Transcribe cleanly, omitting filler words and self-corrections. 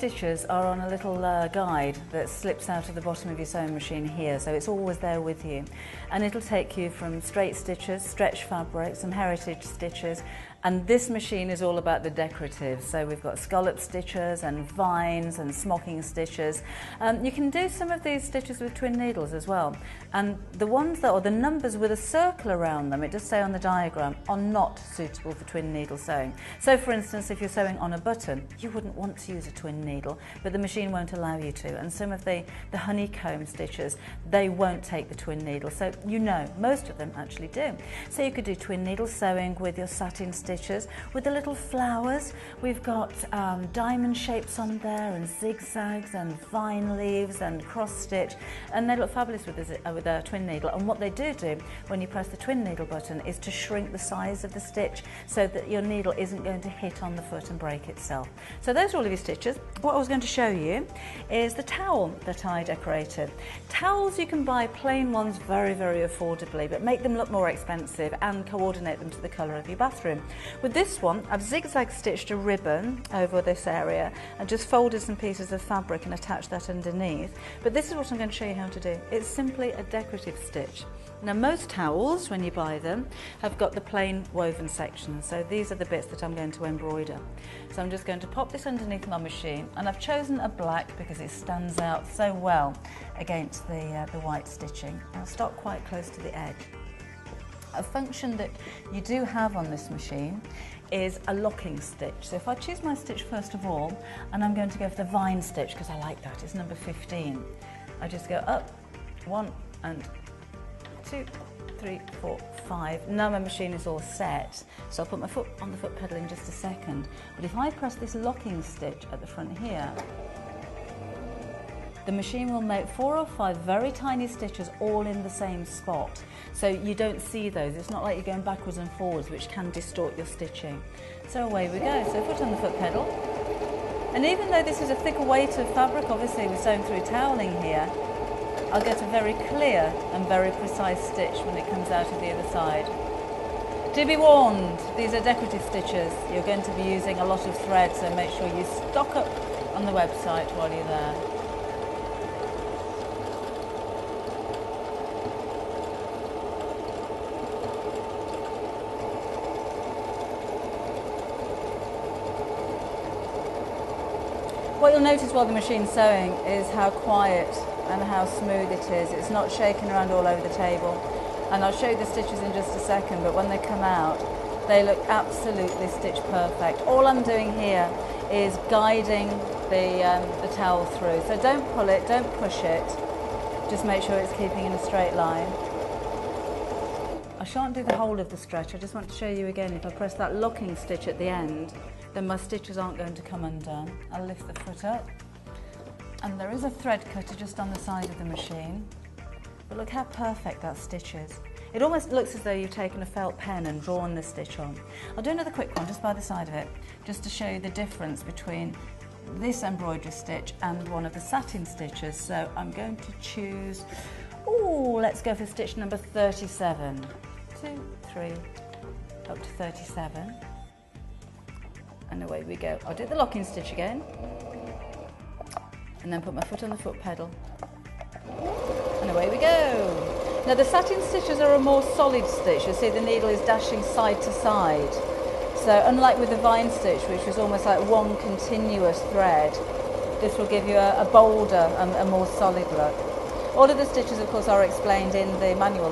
stitches are on a little guide that slips out of the bottom of your sewing machine here, so it's always there with you, and it'll take you from straight stitches, stretch fabrics, some heritage stitches, and this machine is all about the decorative. So we've got scallop stitches and vines and smocking stitches. You can do some of these stitches with twin needles as well, and the ones that, or the numbers with a circle around them, it does say on the diagram, are not suitable for twin needle sewing. So for instance, if you're sewing on a button, you wouldn't want to use a twin needle, but the machine won't allow you to, and some of the honeycomb stitches, they won't take the twin needle, so you know, most of them actually do. So you could do twin needle sewing with your satin stitches, with the little flowers. We've got diamond shapes on there, and zigzags and vine leaves and cross stitch, and they look fabulous with a twin needle. And what they do when you press the twin needle button is to shrink the size of the stitch so that your needle isn't going to hit on the foot and break itself. So those are all of your stitches. What I was going to show you is the towel that I decorated. Towels, you can buy plain ones very, very affordably, but make them look more expensive and coordinate them to the colour of your bathroom. With this one, I've zigzag stitched a ribbon over this area and just folded some pieces of fabric and attached that underneath. But this is what I'm going to show you how to do. It's simply a decorative stitch. Now most towels, when you buy them, have got the plain woven section. So these are the bits that I'm going to embroider. So I'm just going to pop this underneath my machine, and I've chosen a black because it stands out so well against the white stitching. I'll start quite close to the edge. A function that you do have on this machine is a locking stitch. So if I choose my stitch first of all, and I'm going to go for the vine stitch because I like that, it's number 15. I just go up, 1 and 2, 3, 4, 5. Now my machine is all set, so I'll put my foot on the foot pedal in just a second. But if I press this locking stitch at the front here, the machine will make 4 or 5 very tiny stitches all in the same spot. So you don't see those. It's not like you're going backwards and forwards, which can distort your stitching. So away we go. So foot on the foot pedal. And even though this is a thicker weight of fabric, obviously we're sewing through toweling here, I'll get a very clear and very precise stitch when it comes out of the other side. Do be warned, these are decorative stitches. You're going to be using a lot of thread, so make sure you stock up on the website while you're there. What you'll notice while the machine's sewing is how quiet and how smooth it is. It's not shaking around all over the table. And I'll show you the stitches in just a second, but when they come out, they look absolutely stitch perfect. All I'm doing here is guiding the towel through. So don't pull it, don't push it. Just make sure it's keeping in a straight line. I shan't do the whole of the stretch. I just want to show you again, if I press that locking stitch at the end, then my stitches aren't going to come undone. I'll lift the foot up, and there is a thread cutter just on the side of the machine, but look how perfect that stitch is. It almost looks as though you've taken a felt pen and drawn the stitch on. I'll do another quick one just by the side of it, just to show you the difference between this embroidery stitch and one of the satin stitches. So I'm going to choose, let's go for stitch number 37. 2, 3, up to 37. And away we go. I'll do the locking stitch again, and then put my foot on the foot pedal, and away we go. Now the satin stitches are a more solid stitch. You'll see the needle is dashing side to side. So unlike with the vine stitch, which is almost like one continuous thread, this will give you a bolder and a more solid look. All of the stitches, of course, are explained in the manual.